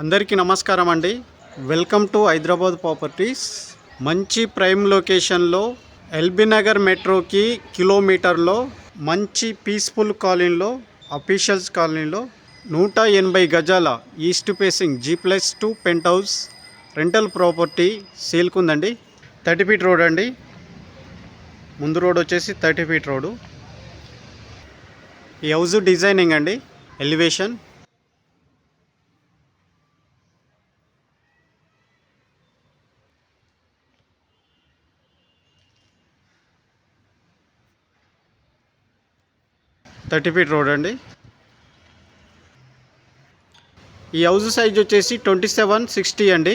అందరికీ నమస్కారం అండి. Welcome to Hyderabad properties. మంచి ప్రైమ్ లొకేషన్లో ఎల్బీ నగర్ మెట్రోకి కిలోమీటర్లో మంచి పీస్ఫుల్ కాలనీలో అఫీషియల్స్ కాలనీలో 180 గజాల east facing G+2 penthouse rental property సేల్కుందండి. 30 ఫీట్ రోడ్ అండి. ముందు రోడ్ వచ్చేసి 30 ఫీట్ రోడ్డు. ఈ హౌస్ డిజైనింగ్ అండి, ఎలివేషన్. థర్టీ ఫీట్ రోడ్ అండి. ఈ హౌస్ సైజ్ వచ్చేసి 2760 అండి.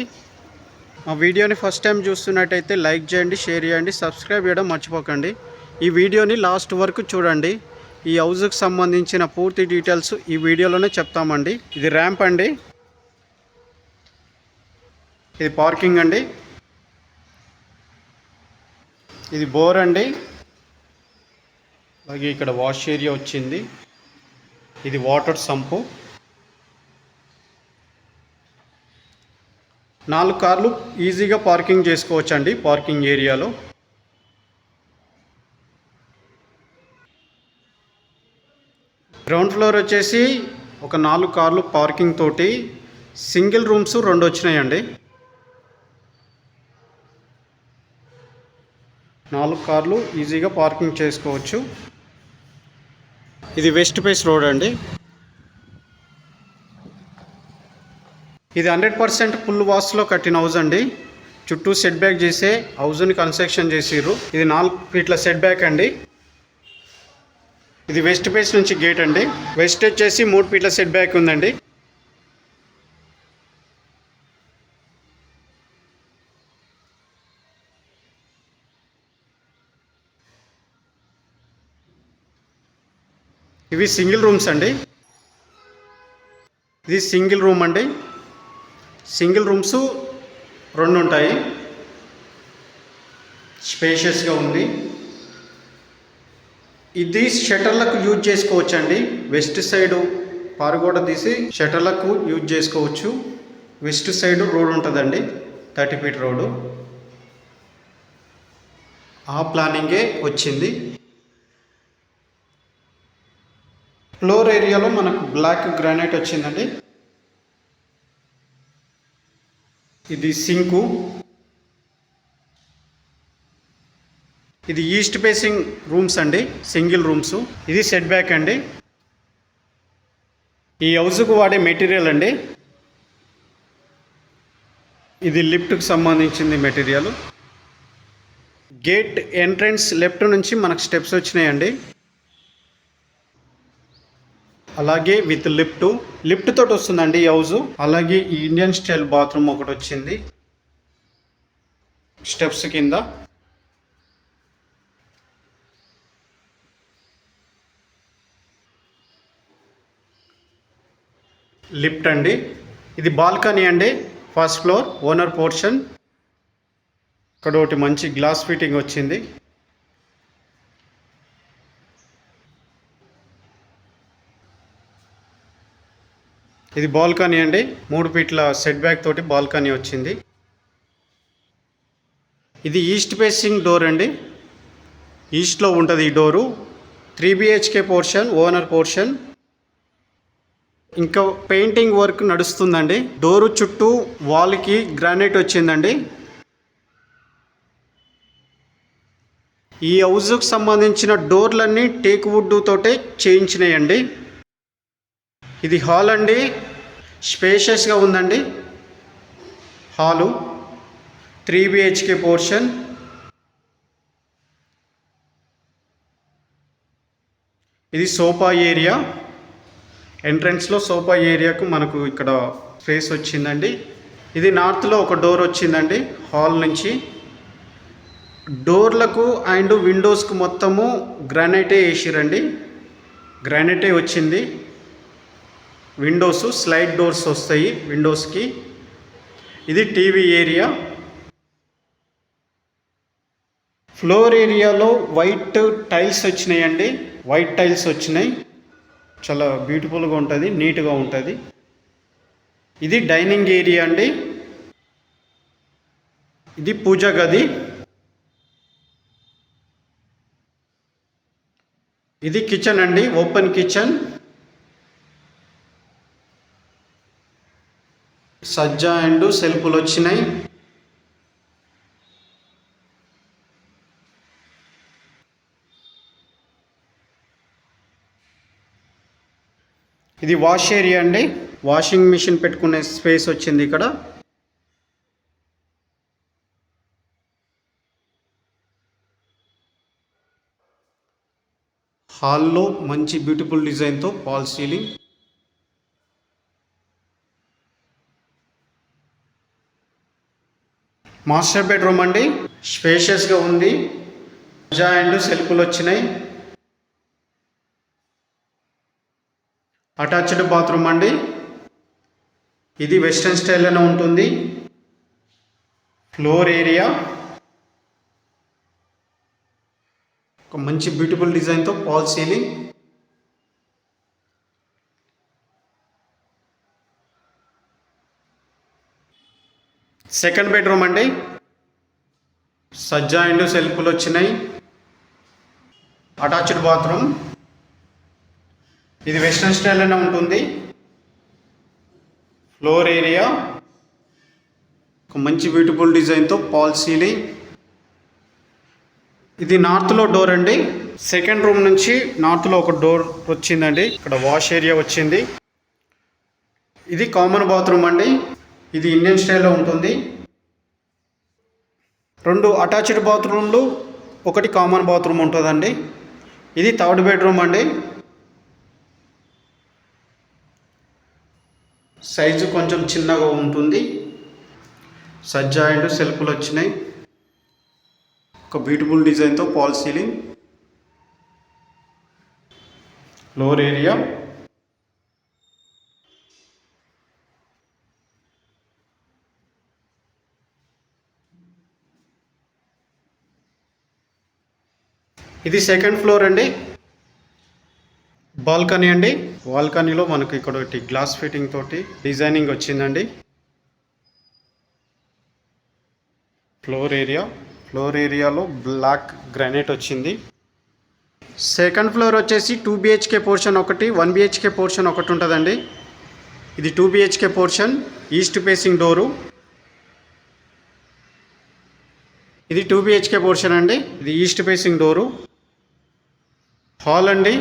మా వీడియోని ఫస్ట్ టైం చూస్తున్నట్టయితే లైక్ చేయండి, షేర్ చేయండి, సబ్స్క్రైబ్ చేయడం మర్చిపోకండి. ఈ వీడియోని లాస్ట్ వరకు చూడండి. ఈ హౌస్కి సంబంధించిన పూర్తి డీటెయిల్స్ ఈ వీడియోలోనే చెప్తామండి. ఇది ర్యాంప్ అండి, ఇది పార్కింగ్ అండి, ఇది బోర్ అండి. అలాగే ఇక్కడ వాష్ ఏరియా వచ్చింది. ఇది వాటర్ సంపు. 4 కార్లు ఈజీగా పార్కింగ్ చేసుకోవచ్చండి పార్కింగ్ ఏరియాలో. గ్రౌండ్ ఫ్లోర్ వచ్చేసి ఒక 4 కార్లు పార్కింగ్ తోటి సింగిల్ రూమ్స్ 2 వచ్చినాయండి. 4 కార్లు ఈజీగా పార్కింగ్ చేసుకోవచ్చు. ఇది వెస్ట్ ఫేస్ రోడ్ అండి. ఇది 100% ఫుల్ వాస్లో కట్టిన హౌస్ అండి. చుట్టూ సెట్ బ్యాక్ చేసే హౌస్ని కన్స్ట్రక్షన్ చేసిర్రు. ఇది 4 ఫీట్ల సెట్ బ్యాక్ అండి. ఇది వెస్ట్ ఫేస్ నుంచి గేట్ అండి. వెస్ట్ వచ్చేసి 3 ఫీట్ల సెట్ బ్యాక్ ఉందండి. ఇవి సింగిల్ రూమ్స్ అండి. ఇది సింగిల్ రూమ్ అండి. సింగిల్ రూమ్స్ 2 ఉంటాయి. స్పేషియస్గా ఉంది. ఇది షటర్లకు యూజ్ చేసుకోవచ్చు అండి. వెస్ట్ సైడ్ పారుగోడ తీసి షటర్లకు యూజ్ చేసుకోవచ్చు. వెస్ట్ సైడ్ రోడ్ ఉంటుందండి, 30 ఫీట్ రోడ్డు. ఆ ప్లానింగే వచ్చింది. ఫ్లోర్ ఏరియాలో మనకు బ్లాక్ గ్రానైట్ వచ్చిందండి. ఇది సింకు. ఇది ఈస్ట్ ఫేసింగ్ రూమ్స్ అండి, సింగిల్ రూమ్స్. ఇది సెట్ బ్యాక్ అండి. ఈ హౌస్కు వాడే మెటీరియల్ అండి. ఇది లిఫ్ట్కి సంబంధించింది మెటీరియల్. గేట్ ఎంట్రన్స్ లెఫ్ట్ నుంచి మనకు స్టెప్స్ వచ్చినాయండి. అలాగే విత్ లిఫ్ట్ తోటి వస్తుందండి ఈ హౌస్. అలాగే ఈ ఇండియన్ స్టైల్ బాత్రూమ్ ఒకటి వచ్చింది స్టెప్స్ కింద. లిఫ్ట్ అండి. ఇది బాల్కనీ అండి, ఫస్ట్ ఫ్లోర్ ఓనర్ పోర్షన్. ఇక్కడ ఒకటి మంచి గ్లాస్ ఫిట్టింగ్ వచ్చింది. ఇది బాల్కనీ అండి. 3 ఫీట్ల సెట్ బ్యాక్ తోటి బాల్కనీ వచ్చింది. ఇది ఈస్ట్ ఫేసింగ్ డోర్ అండి. ఈస్ట్లో ఉంటుంది ఈ door. 3 BHK portion, owner portion. ఇంకా పెయింటింగ్ వర్క్ నడుస్తుందండి. డోరు చుట్టూ వాల్కి గ్రానైట్ వచ్చిందండి. ఈ హౌస్కి సంబంధించిన డోర్లన్నీ టేక్ వుడ్ తోటే చేయించినాయండి. ఇది హాల్ అండి, స్పేషియస్గా ఉందండి హాలు. 3 BHK portion. ఇది సోఫా ఏరియా. ఎంట్రన్స్లో సోఫా ఏరియాకు మనకు ఇక్కడ స్పేస్ వచ్చిందండి. ఇది నార్త్లో ఒక డోర్ వచ్చిందండి హాల్ నుంచి. డోర్లకు అండ్ విండోస్కు మొత్తము గ్రానైటే వేసిరండి. గ్రానైటే వచ్చింది. విండోస్ స్లైడ్ డోర్స్ వస్తాయి విండోస్కి. ఇది టీవీ ఏరియా. ఫ్లోర్ ఏరియాలో వైట్ టైల్స్ వచ్చినాయండి. వైట్ టైల్స్ వచ్చినాయి. చాలా బ్యూటిఫుల్గా ఉంటుంది, నీట్గా ఉంటుంది. ఇది డైనింగ్ ఏరియా అండి. ఇది పూజ గది. ఇది కిచెన్ అండి, ఓపెన్ కిచెన్. సజ్జా అండ్ సెల్ఫ్లు వచ్చినాయి. ఇది వాష్ ఏరియా అండి. వాషింగ్ మిషన్ పెట్టుకునే స్పేస్ వచ్చింది ఇక్కడ. హాల్లో మంచి బ్యూటిఫుల్ డిజైన్తో ఫాల్ సీలింగ్. మాస్టర్ బెడ్రూమ్ అండి, స్పేషియస్గా ఉంది. సజ్జా అండ్ సెల్ఫ్లు వచ్చినాయి. అటాచ్డ్ బాత్రూమ్ అండి. ఇది వెస్ట్రన్ స్టైల్లోనే ఉంటుంది. ఫ్లోర్ ఏరియా ఒక మంచి బ్యూటిఫుల్ డిజైన్తో ఫాల్ సీలింగ్. సెకండ్ బెడ్రూమ్ అండి, సజ్జా అండ్ సెల్ఫ్లు వచ్చినాయి. Attached bathroom. ఇది వెస్ట్రన్ స్టైల్లోనే ఉంటుంది. ఫ్లోర్ ఏరియా ఒక మంచి బ్యూటిఫుల్ డిజైన్తో ఫాల్ సీలింగ్. ఇది నార్త్లో డోర్ అండి. సెకండ్ రూమ్ నుంచి నార్త్లో ఒక డోర్ వచ్చిందండి. ఇక్కడ వాష్ ఏరియా వచ్చింది. ఇది కామన్ బాత్రూమ్ అండి. ఇది ఇండియన్ స్టైల్లో ఉంటుంది. 2 అటాచ్డ్ బాత్రూమ్లు, ఒకటి కామన్ బాత్రూమ్ ఉంటుందండి. ఇది థర్డ్ బెడ్రూమ్ అండి. సైజు కొంచెం చిన్నగా ఉంటుంది. సజ్జా అండ్ సెల్ఫ్లు వచ్చినాయి. ఒక బ్యూటిఫుల్ డిజైన్తో ఫాల్ సీలింగ్. ఫ్లోర్ ఏరియా ఇది సెకండ్ ఫ్లోర్ అండి. బాల్కనీ అండి. బాల్కనీలో మనకు ఇక్కడ ఒకటి గ్లాస్ ఫిట్టింగ్ తోటి డిజైనింగ్ వచ్చిందండి. ఫ్లోర్ ఏరియాలో బ్లాక్ గ్రానైట్ వచ్చింది. సెకండ్ ఫ్లోర్ వచ్చేసి 2 BHK పోర్షన్ ఒకటి, 1 BHK పోర్షన్ ఒకటి ఉంటుందండి. ఇది 2 BHK portion, east facing door. ఇది 2 BHK పోర్షన్ అండి. ఇది ఈస్ట్ ఫేసింగ్ డోరు. హాల్ అండి.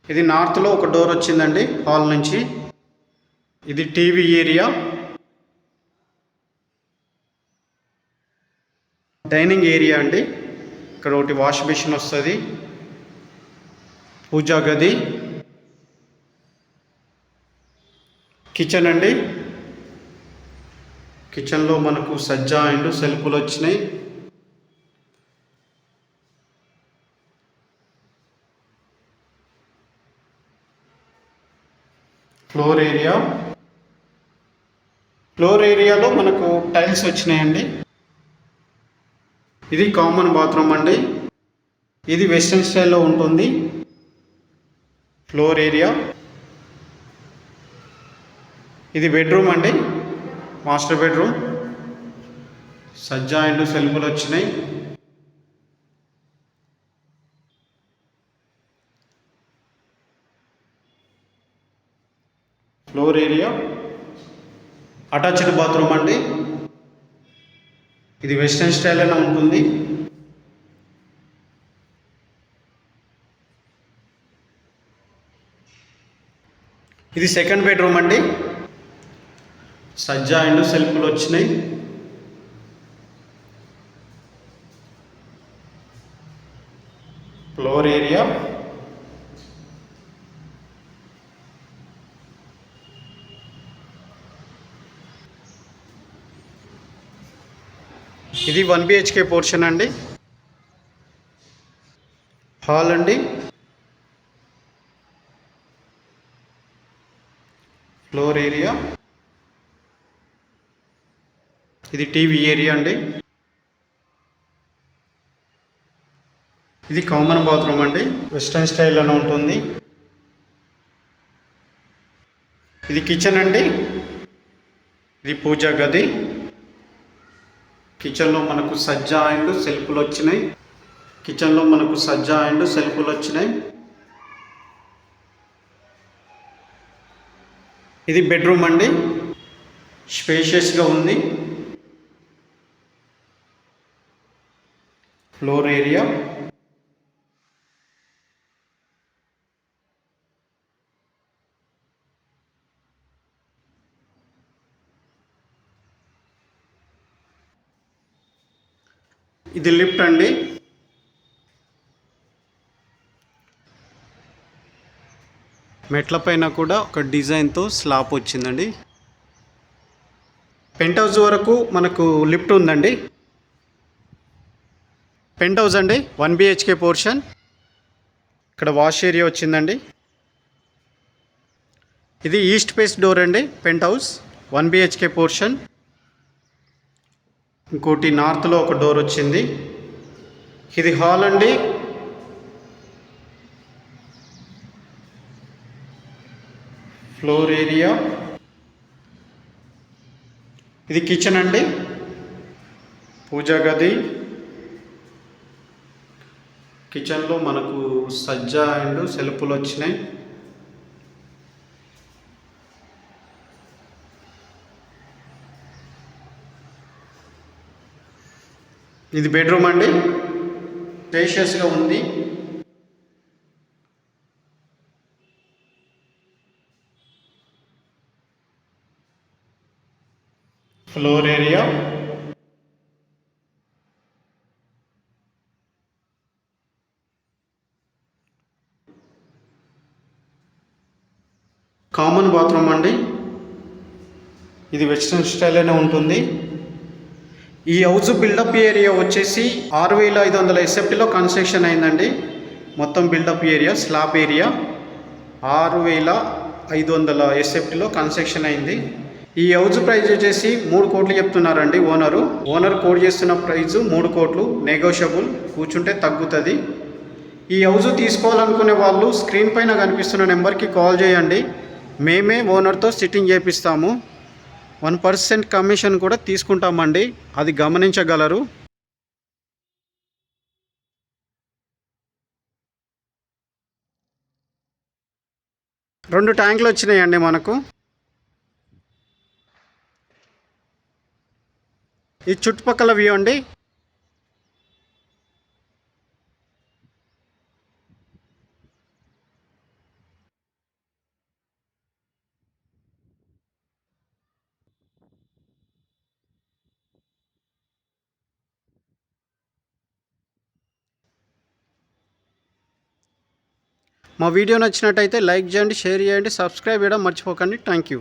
ఇది నార్త్లో ఒక డోర్ వచ్చిందండి హాల్ నుంచి. ఇది టీవీ ఏరియా. డైనింగ్ ఏరియా అండి. ఇక్కడ ఒకటి వాష్ బేసిన్ వస్తుంది. పూజా గది. కిచెన్ అండి. కిచెన్లో మనకు సజ్జా అండ్ సెల్ఫ్లు వచ్చినాయి. ఫ్లోర్ ఏరియాలో మనకు టైల్స్ వచ్చినాయండి. ఇది కామన్ బాత్రూమ్ అండి. ఇది వెస్ట్రన్ స్టైల్లో ఉంటుంది. Floor area. ఇది బెడ్రూమ్ అండి, మాస్టర్ బెడ్రూమ్. సజ్జా అండ్ సెల్ఫ్లు వచ్చినాయి. Floor area. అటాచ్డ్ బాత్రూమ్ అండి. ఇది వెస్ట్రన్ స్టైల్లోనే ఉంటుంది. ఇది సెకండ్ బెడ్రూమ్ అండి. సజ్జా అండ్ సెల్ఫ్లు వచ్చినాయి. Floor area. ఇది 1 BHK పోర్షన్ అండి. హాల్ అండి. Floor area. ఇది టీవీ ఏరియా అండి. ఇది కామన్ బాత్రూమ్ అండి, వెస్ట్రన్ స్టైల్లోనే ఉంటుంది. ఇది కిచెన్ అండి, ఇది పూజా గది. కిచెన్లో మనకు సజ్జా అండ్ సెల్ఫ్లు వచ్చినాయి. ఇది బెడ్రూమ్ అండి, స్పేషియస్గా ఉంది. Floor area. ఇది లిఫ్ట్ అండి. మెట్ల పైన కూడా ఒక డిజైన్తో స్లాబ్ వచ్చిందండి. పెంట్ హౌస్ వరకు మనకు లిఫ్ట్ ఉందండి. పెంట్ హౌస్ అండి, 1 BHK పోర్షన్. ఇక్కడ వాష్ ఏరియా వచ్చిందండి. ఇది ఈస్ట్ ఫేస్ డోర్ అండి, పెంట్ హౌస్ 1 BHK పోర్షన్. ఇంకోటి నార్త్లో ఒక డోర్ వచ్చింది. ఇది హాల్ అండి. Floor area. ఇది కిచెన్ అండి, పూజా గది. కిచెన్లో మనకు సజ్జా అండ్ సెల్ఫ్లు వచ్చినాయి. ఇది బెడ్రూమ్ అండి, స్పేషియస్గా ఉంది. Floor area. కామన్ బాత్రూమ్ అండి, ఇది వెస్ట్రన్ స్టైల్లోనే ఉంటుంది. ఈ హౌస్ బిల్డప్ ఏరియా వచ్చేసి 6500 SFTలో కన్స్ట్రక్షన్ అయిందండి. మొత్తం బిల్డప్ ఏరియా స్లాబ్ ఏరియా 6500 SFTలో కన్స్ట్రక్షన్ అయింది. ఈ హౌస్ ప్రైస్ వచ్చేసి 3 కోట్లు చెప్తున్నారండి ఓనర్ కోడ్ చేస్తున్న ప్రైస్ 3 కోట్లు, నెగోషియబుల్, కూర్చుంటే తగ్గుతుంది. ఈ హౌస్ తీసుకోవాలనుకునే వాళ్ళు స్క్రీన్ పైన కనిపిస్తున్న నెంబర్కి కాల్ చేయండి. మేమే ఓనర్తో సిట్టింగ్ చేపిస్తాము. 1% కమిషన్ కూడా తీసుకుంటామండి, అది గమనించగలరు. 2 ట్యాంకులు వచ్చినాయండి మనకు. ఈ చుట్టుపక్కల వ్యూ అండి. మా వీడియో నచ్చినట్టయితే లైక్ చేయండి, షేర్ చేయండి, సబ్స్క్రైబ్ చేయడం మర్చిపోకండి. Thank you.